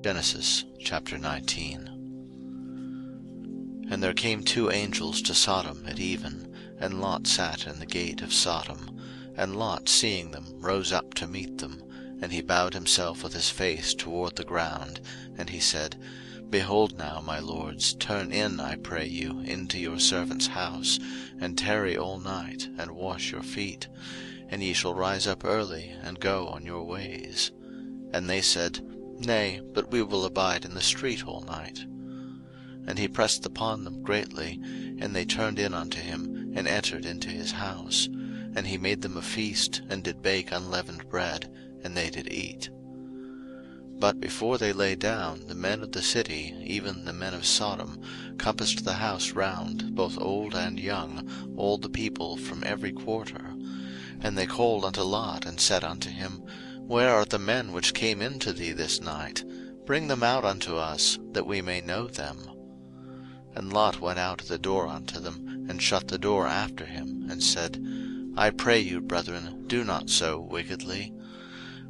Genesis chapter 19. And there came 2 angels to Sodom at even, and Lot sat in the gate of Sodom. And Lot, seeing them, rose up to meet them. And he bowed himself with his face toward the ground. And he said, Behold now, my lords, turn in, I pray you, into your servant's house, and tarry all night, and wash your feet. And ye shall rise up early, and go on your ways. And they said, Nay, but we will abide in the street all night. And he pressed upon them greatly, and they turned in unto him, and entered into his house. And he made them a feast, and did bake unleavened bread, and they did eat. But before they lay down, the men of the city, even the men of Sodom, compassed the house round, both old and young, all the people from every quarter. And they called unto Lot, and said unto him, Where are the men which came in to thee this night? Bring them out unto us, that we may know them. And Lot went out at the door unto them, and shut the door after him, and said, I pray you, brethren, do not so wickedly.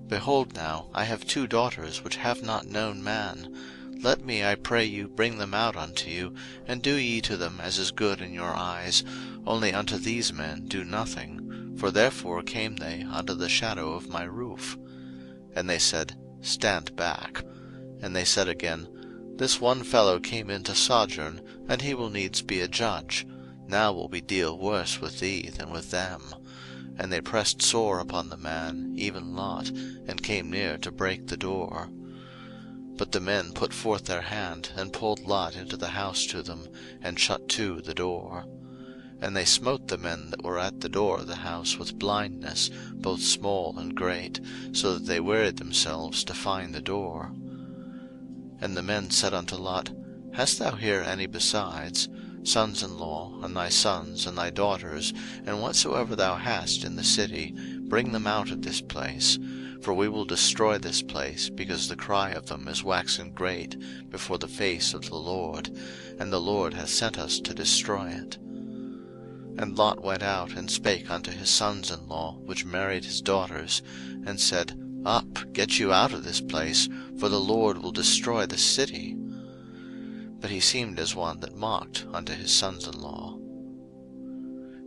Behold now, I have 2 daughters which have not known man. Let me, I pray you, bring them out unto you, and do ye to them as is good in your eyes. Only unto these men do nothing, for therefore came they under the shadow of my roof. And they said, Stand back. And they said again, This one fellow came in to sojourn, and he will needs be a judge. Now will we deal worse with thee than with them. And they pressed sore upon the man, even Lot, and came near to break the door. But the men put forth their hand, and pulled Lot into the house to them, and shut to the door. And they smote the men that were at the door of the house with blindness, both small and great, so that they wearied themselves to find the door. And the men said unto Lot, Hast thou here any besides, sons-in-law, and thy sons, and thy daughters, and whatsoever thou hast in the city? Bring them out of this place. For we will destroy this place, because the cry of them is waxen great before the face of the Lord, and the Lord hath sent us to destroy it. And Lot went out, and spake unto his sons-in-law, which married his daughters, and said, Up, get you out of this place, for the Lord will destroy this city. But he seemed as one that mocked unto his sons-in-law.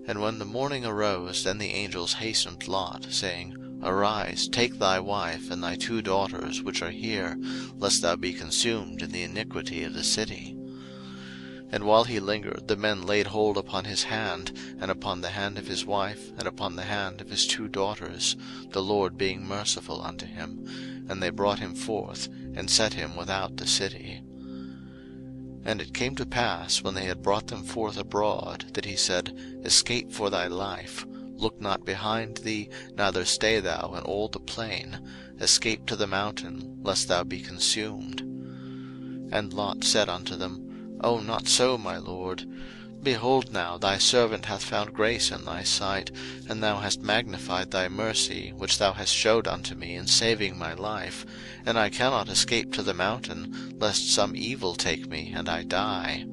And when the morning arose, then the angels hastened Lot, saying, Arise, take thy wife, and thy 2 daughters which are here, lest thou be consumed in the iniquity of the city. And while he lingered, the men laid hold upon his hand, and upon the hand of his wife, and upon the hand of his 2 daughters, the Lord being merciful unto him. And they brought him forth, and set him without the city. And it came to pass, when they had brought them forth abroad, that he said, Escape for thy life. Look not behind thee, neither stay thou in all the plain. Escape to the mountain, lest thou be consumed. And Lot said unto them, O not so, my lord. Behold now, thy servant hath found grace in thy sight, and thou hast magnified thy mercy, which thou hast showed unto me in saving my life, and I cannot escape to the mountain, lest some evil take me, and I die.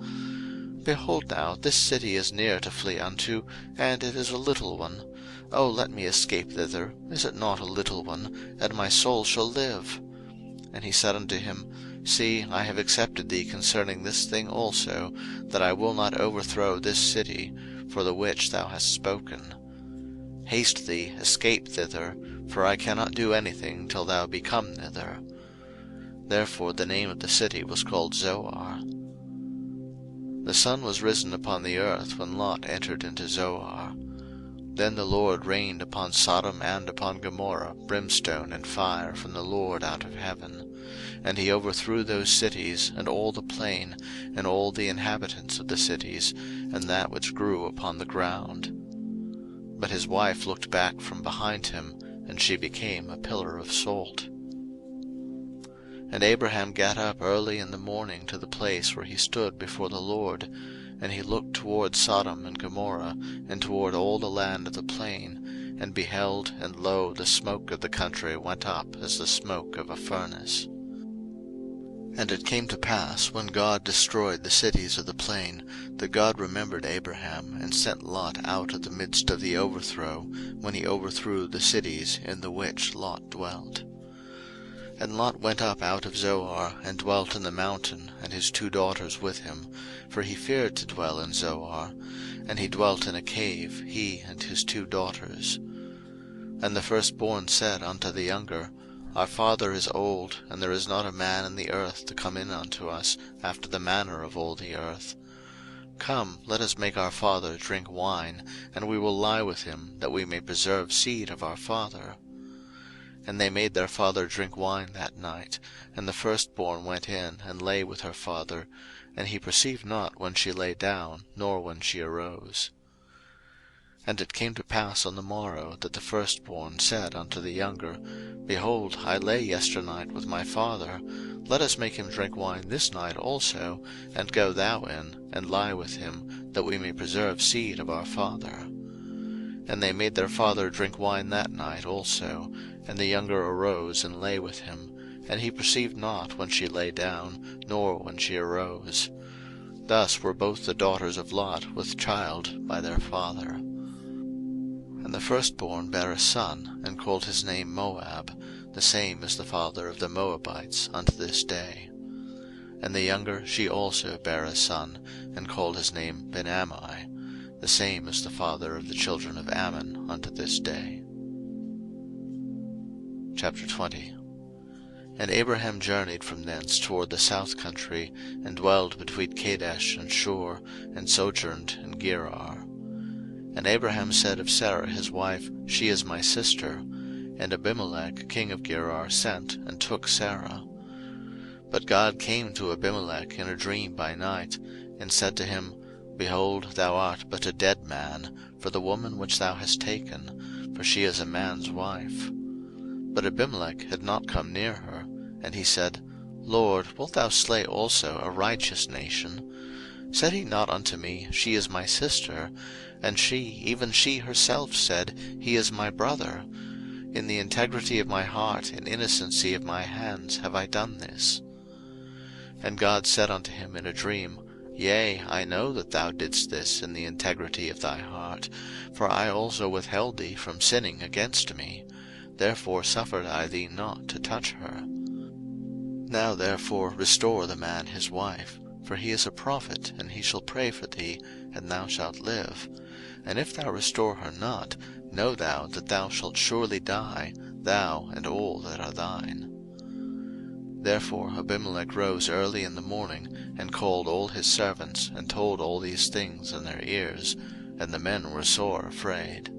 Behold now, this city is near to flee unto, and it is a little one. O let me escape thither, is it not a little one, and my soul shall live? And he said unto him, See, I have accepted thee concerning this thing also, that I will not overthrow this city, for the which thou hast spoken. Haste thee, escape thither, for I cannot do anything till thou be come thither. Therefore the name of the city was called Zoar. The sun was risen upon the earth when Lot entered into Zoar. Then the Lord rained upon Sodom and upon Gomorrah brimstone and fire from the Lord out of heaven. And he overthrew those cities, and all the plain, and all the inhabitants of the cities, and that which grew upon the ground. But his wife looked back from behind him, and she became a pillar of salt. And Abraham gat up early in the morning to the place where he stood before the Lord, and he looked toward Sodom and Gomorrah, and toward all the land of the plain, and beheld, and lo, the smoke of the country went up as the smoke of a furnace. And it came to pass, when God destroyed the cities of the plain, that God remembered Abraham, and sent Lot out of the midst of the overthrow, when he overthrew the cities in the which Lot dwelt. And Lot went up out of Zoar, and dwelt in the mountain, and his 2 daughters with him, for he feared to dwell in Zoar. And he dwelt in a cave, he and his 2 daughters. And the firstborn said unto the younger, Our father is old, and there is not a man in the earth to come in unto us after the manner of all the earth. Come, let us make our father drink wine, and we will lie with him, that we may preserve seed of our father. And they made their father drink wine that night, and the firstborn went in and lay with her father, and he perceived not when she lay down, nor when she arose. And it came to pass on the morrow, that the firstborn said unto the younger, Behold, I lay yesternight with my father: let us make him drink wine this night also, and go thou in, and lie with him, that we may preserve seed of our father. And they made their father drink wine that night also, and the younger arose and lay with him, and he perceived not when she lay down, nor when she arose. Thus were both the daughters of Lot with child by their father. And the firstborn bare a son, and called his name Moab: the same is the father of the Moabites unto this day. And the younger she also bare a son, and called his name Ben-Ammi: the same is the father of the children of Ammon unto this day. Chapter 20. And Abraham journeyed from thence toward the south country, and dwelled between Kadesh and Shur, and sojourned in Gerar. And Abraham said of Sarah his wife, She is my sister. And Abimelech king of Gerar sent, and took Sarah. But God came to Abimelech in a dream by night, and said to him, Behold, thou art but a dead man, for the woman which thou hast taken, for she is a man's wife. But Abimelech had not come near her. And he said, Lord, wilt thou slay also a righteous nation? Said he not unto me, She is my sister? And she, even she herself, said, He is my brother. In the integrity of my heart and innocency of my hands have I done this. And God said unto him in a dream, Yea, I know that thou didst this in the integrity of thy heart, for I also withheld thee from sinning against me. Therefore suffered I thee not to touch her. Now therefore restore the man his wife, for he is a prophet, and he shall pray for thee, and thou shalt live. And if thou restore her not, know thou that thou shalt surely die, thou and all that are thine. Therefore Abimelech rose early in the morning, and called all his servants, and told all these things in their ears, and the men were sore afraid.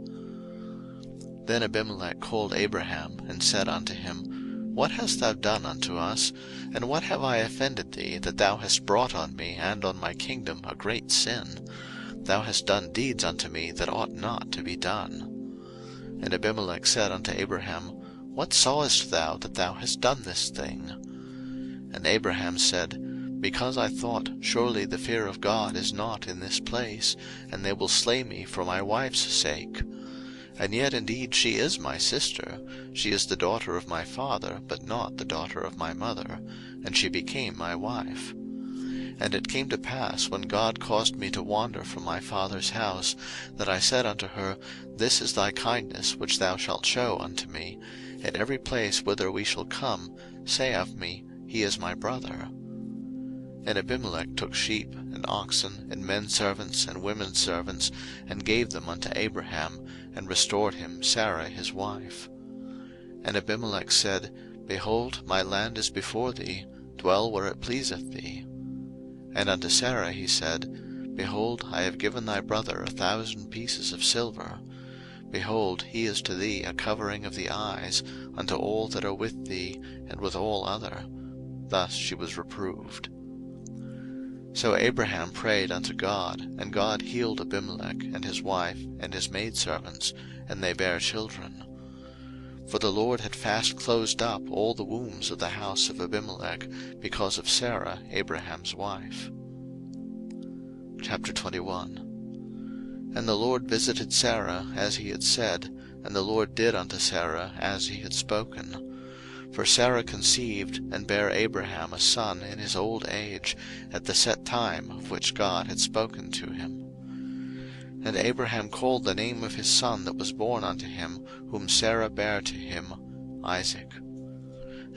Then Abimelech called Abraham, and said unto him, What hast thou done unto us? And what have I offended thee, that thou hast brought on me and on my kingdom a great sin? Thou hast done deeds unto me that ought not to be done. And Abimelech said unto Abraham, What sawest thou that thou hast done this thing? And Abraham said, Because I thought, surely the fear of God is not in this place, and they will slay me for my wife's sake. And yet indeed she is my sister: she is the daughter of my father, but not the daughter of my mother, and she became my wife. And it came to pass, when God caused me to wander from my father's house, that I said unto her, This is thy kindness which thou shalt show unto me: at every place whither we shall come, say of me, He is my brother. And Abimelech took sheep, and oxen, and men servants, and women servants, and gave them unto Abraham, and restored him Sarah his wife. And Abimelech said, Behold, my land is before thee: dwell where it pleaseth thee. And unto Sarah he said, Behold, I have given thy brother 1,000 pieces of silver. Behold, he is to thee a covering of the eyes, unto all that are with thee, and with all other. Thus she was reproved. So Abraham prayed unto God, and God healed Abimelech, and his wife, and his maidservants, and they bare children. For the Lord had fast closed up all the wombs of the house of Abimelech, because of Sarah Abraham's wife. Chapter 21. And the Lord visited Sarah as he had said, and the Lord did unto Sarah as he had spoken. For Sarah conceived, and bare Abraham a son in his old age, at the set time of which God had spoken to him. And Abraham called the name of his son that was born unto him, whom Sarah bare to him, Isaac.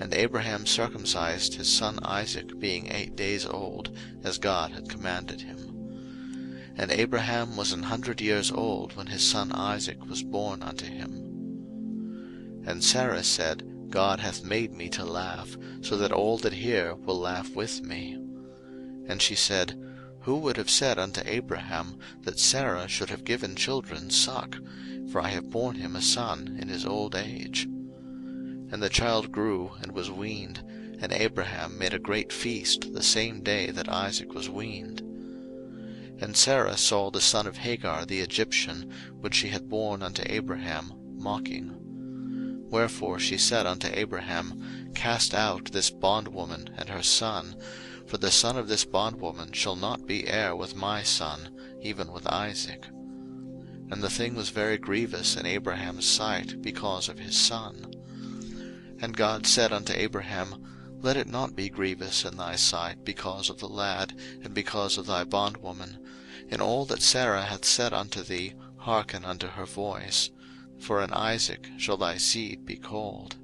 And Abraham circumcised his son Isaac, being 8 days old, as God had commanded him. And Abraham was 100 years old when his son Isaac was born unto him. And Sarah said, God hath made me to laugh, so that all that hear will laugh with me. And she said, Who would have said unto Abraham that Sarah should have given children suck? For I have borne him a son in his old age. And the child grew and was weaned, and Abraham made a great feast the same day that Isaac was weaned. And Sarah saw the son of Hagar the Egyptian, which she had borne unto Abraham, mocking. Wherefore she said unto Abraham, Cast out this bondwoman and her son, for the son of this bondwoman shall not be heir with my son, even with Isaac. And the thing was very grievous in Abraham's sight because of his son. And God said unto Abraham, Let it not be grievous in thy sight because of the lad, and because of thy bondwoman. In all that Sarah hath said unto thee, hearken unto her voice. For in Isaac shall thy seed be called.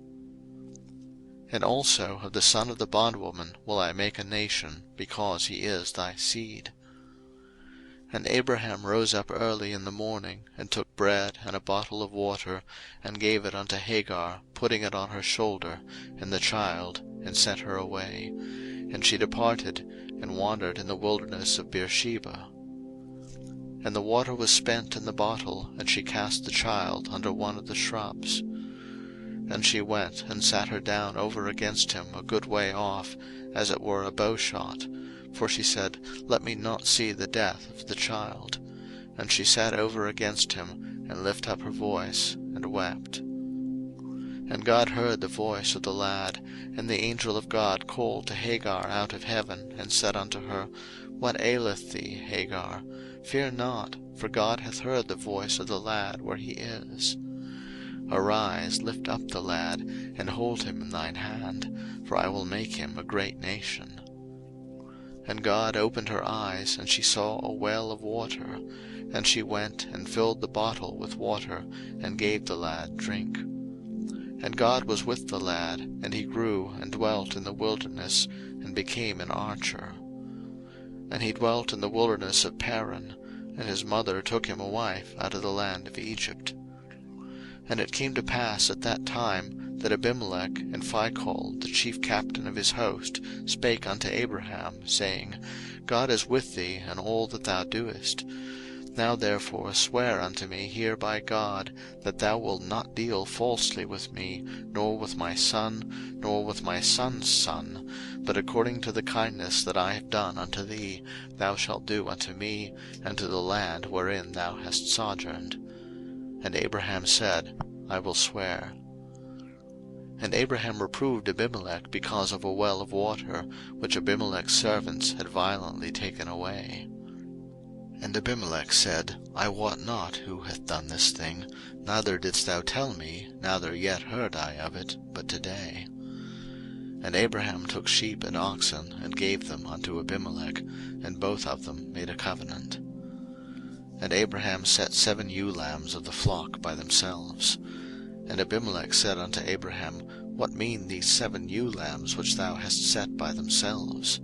And also of the son of the bondwoman will I make a nation, because he is thy seed. And Abraham rose up early in the morning, and took bread and a bottle of water, and gave it unto Hagar, putting it on her shoulder, and the child, and sent her away. And she departed, and wandered in the wilderness of Beersheba. And the water was spent in the bottle, and she cast the child under one of the shrubs. And she went and sat her down over against him a good way off, as it were a bowshot. For she said, Let me not see the death of the child. And she sat over against him, and lifted up her voice, and wept. And God heard the voice of the lad, and the angel of God called to Hagar out of heaven, and said unto her, What aileth thee, Hagar? Fear not, for God hath heard the voice of the lad where he is. Arise, lift up the lad, and hold him in thine hand, for I will make him a great nation. And God opened her eyes, and she saw a well of water. And she went and filled the bottle with water, and gave the lad drink. And God was with the lad, and he grew and dwelt in the wilderness, and became an archer. And he dwelt in the wilderness of Paran, and his mother took him a wife out of the land of Egypt. And it came to pass at that time that Abimelech and Phicol, the chief captain of his host, spake unto Abraham, saying, God is with thee in all that thou doest. Now therefore swear unto me here by God, that thou wilt not deal falsely with me, nor with my son, nor with my son's son, but according to the kindness that I have done unto thee, thou shalt do unto me, and to the land wherein thou hast sojourned. And Abraham said, I will swear. And Abraham reproved Abimelech because of a well of water, which Abimelech's servants had violently taken away. And Abimelech said, I wot not who hath done this thing, neither didst thou tell me, neither yet heard I of it, but today. And Abraham took sheep and oxen, and gave them unto Abimelech, and both of them made a covenant. And Abraham set 7 ewe lambs of the flock by themselves. And Abimelech said unto Abraham, What mean these 7 ewe lambs which thou hast set by themselves?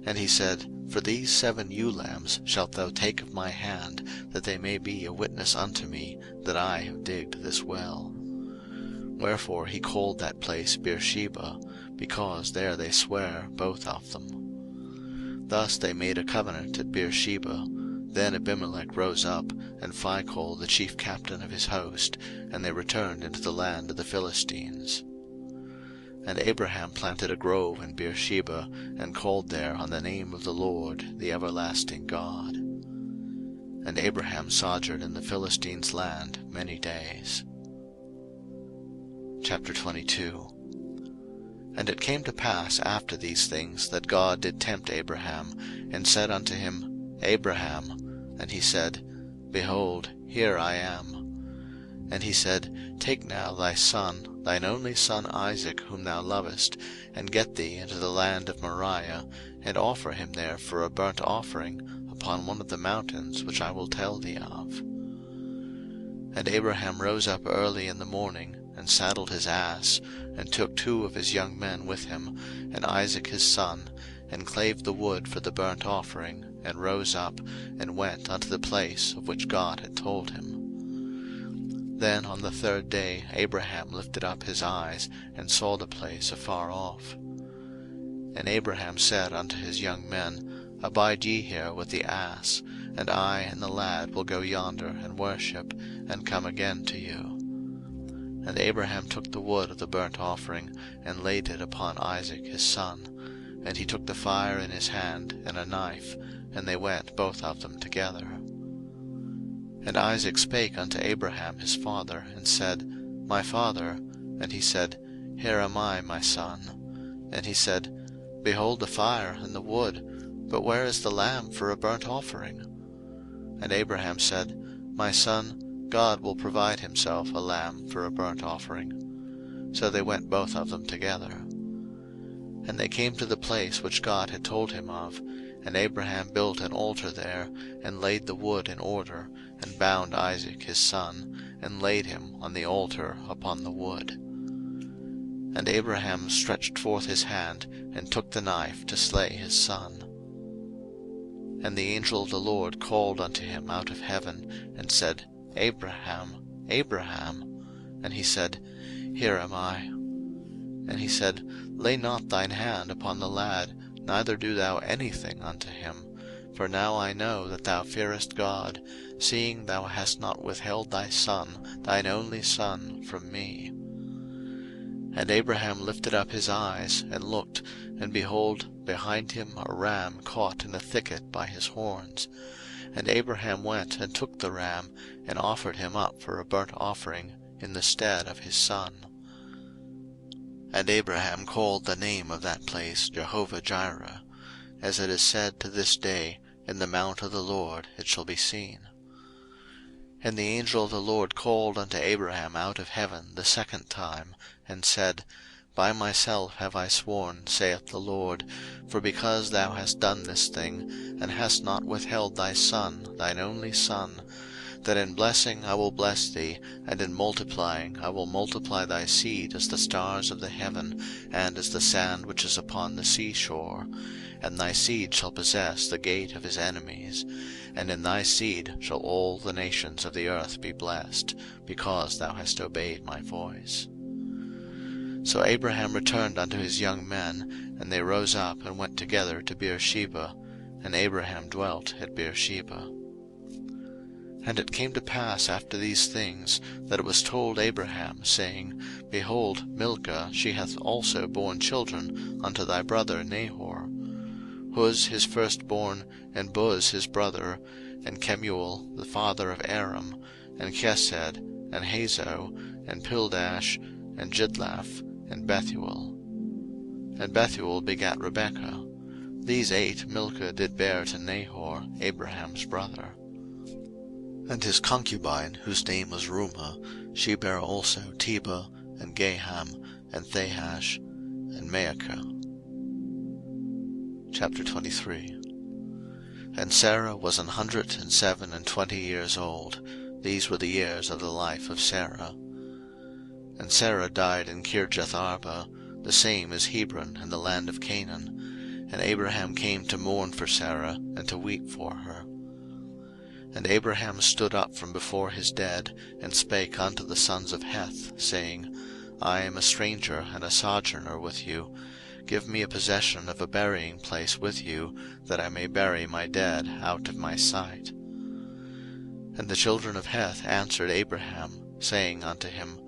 And he said, For these 7 ewe lambs shalt thou take of my hand, that they may be a witness unto me, that I have digged this well. Wherefore he called that place Beersheba, because there they sware both of them. Thus they made a covenant at Beersheba. Then Abimelech rose up, and Phicol the chief captain of his host, and they returned into the land of the Philistines. And Abraham planted a grove in Beersheba, and called there on the name of the Lord, the everlasting God. And Abraham sojourned in the Philistines' land many days. Chapter 22. And it came to pass after these things that God did tempt Abraham, and said unto him, Abraham. And he said, Behold, here I am. And he said, Take now thy son, thine only son Isaac, whom thou lovest, and get thee into the land of Moriah, and offer him there for a burnt offering upon one of the mountains which I will tell thee of. And Abraham rose up early in the morning, and saddled his ass, and took 2 of his young men with him, and Isaac his son, and clave the wood for the burnt offering, and rose up, and went unto the place of which God had told him. Then on the 3rd day Abraham lifted up his eyes, and saw the place afar off. And Abraham said unto his young men, Abide ye here with the ass, and I and the lad will go yonder and worship, and come again to you. And Abraham took the wood of the burnt offering, and laid it upon Isaac his son. And he took the fire in his hand, and a knife, and they went both of them together. And Isaac spake unto Abraham his father, and said, My father. And he said, Here am I, my son. And he said, Behold the fire and the wood, but where is the lamb for a burnt offering? And Abraham said, My son, God will provide himself a lamb for a burnt offering. So they went both of them together. And they came to the place which God had told him of, and Abraham built an altar there, and laid the wood in order, and bound Isaac his son, and laid him on the altar upon the wood. And Abraham stretched forth his hand, and took the knife to slay his son. And the angel of the Lord called unto him out of heaven, and said, Abraham, Abraham. And he said, Here am I. And he said, Lay not thine hand upon the lad, neither do thou anything unto him. For now I know that thou fearest God, seeing thou hast not withheld thy son, thine only son, from me. And Abraham lifted up his eyes, and looked, and behold, behind him a ram caught in a thicket by his horns. And Abraham went and took the ram, and offered him up for a burnt offering in the stead of his son. And Abraham called the name of that place Jehovah-Jireh, as it is said to this day, In the mount of the Lord it shall be seen. And the angel of the Lord called unto Abraham out of heaven the 2nd time, and said, By myself have I sworn, saith the Lord, for because thou hast done this thing, and hast not withheld thy son, thine only son, that in blessing I will bless thee, and in multiplying I will multiply thy seed as the stars of the heaven, and as the sand which is upon the seashore. And thy seed shall possess the gate of his enemies, and in thy seed shall all the nations of the earth be blessed, because thou hast obeyed my voice. So Abraham returned unto his young men, and they rose up and went together to Beersheba, and Abraham dwelt at Beersheba. And it came to pass after these things, that it was told Abraham, saying, Behold, Milcah, she hath also borne children unto thy brother Nahor. Huz his firstborn, and Buz his brother, and Kemuel the father of Aram, and Chesed, and Hazo, and Pildash, and Jidlaph, and Bethuel. And Bethuel begat Rebekah. These 8 Milcah did bear to Nahor, Abraham's brother. And his concubine, whose name was Reumah, she bare also Tebah, and Gaham, and Thahash, and Maacah. Chapter 23. And Sarah was 127 years old. These were the years of the life of Sarah. And Sarah died in Kirjath-arba, the same is Hebron in the land of Canaan. And Abraham came to mourn for Sarah, and to weep for her. And Abraham stood up from before his dead, and spake unto the sons of Heth, saying, I am a stranger and a sojourner with you. Give me a possession of a burying place with you, that I may bury my dead out of my sight. And the children of Heth answered Abraham, saying unto him,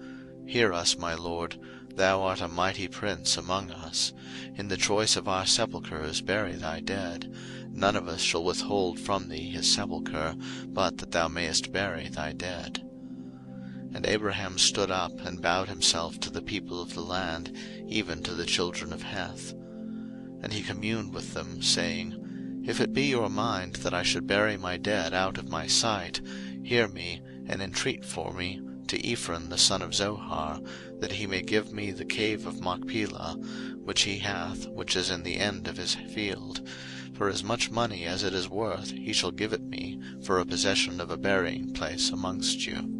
Hear us, my lord, thou art a mighty prince among us. In the choice of our sepulchres bury thy dead. None of us shall withhold from thee his sepulchre, but that thou mayest bury thy dead. And Abraham stood up, and bowed himself to the people of the land, even to the children of Heth. And he communed with them, saying, If it be your mind that I should bury my dead out of my sight, hear me, and entreat for me to Ephron the son of Zohar, that he may give me the cave of Machpelah, which he hath, which is in the end of his field. For as much money as it is worth he shall give it me for a possession of a burying place amongst you.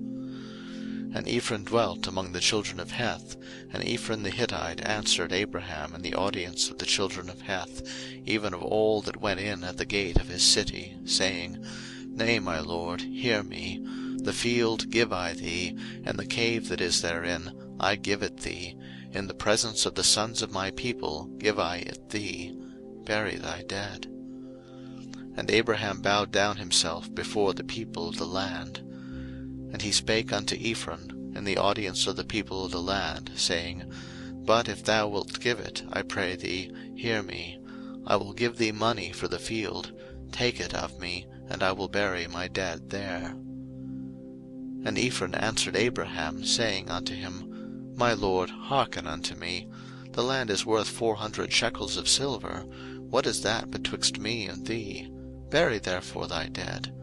And Ephron dwelt among the children of Heth, and Ephron the Hittite answered Abraham in the audience of the children of Heth, even of all that went in at the gate of his city, saying, Nay, my lord, hear me. The field give I thee, and the cave that is therein, I give it thee. In the presence of the sons of my people give I it thee. Bury thy dead. And Abraham bowed down himself before the people of the land. And he spake unto Ephron in the audience of the people of the land, saying, But if thou wilt give it, I pray thee, hear me. I will give thee money for the field. Take it of me, and I will bury my dead there. And Ephron answered Abraham, saying unto him, My lord, hearken unto me. The land is worth 400 shekels of silver. What is that betwixt me and thee? Bury therefore thy dead.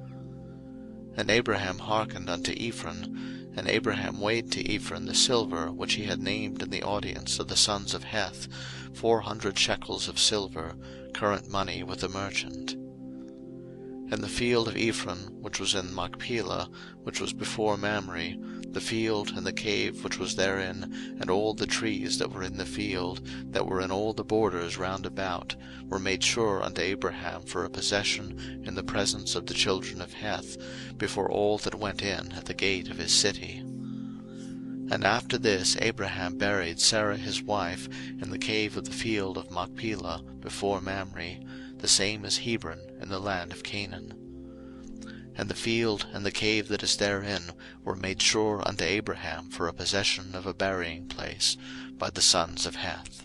And Abraham hearkened unto Ephron, and Abraham weighed to Ephron the silver which he had named in the audience of the sons of Heth, 400 shekels of silver, current money with the merchant. And the field of Ephron, which was in Machpelah, which was before Mamre, the field and the cave which was therein, and all the trees that were in the field, that were in all the borders round about, were made sure unto Abraham for a possession in the presence of the children of Heth, before all that went in at the gate of his city. And after this Abraham buried Sarah his wife in the cave of the field of Machpelah before Mamre, the same as Hebron in the land of Canaan. And the field and the cave that is therein were made sure unto Abraham for a possession of a burying place by the sons of Heth.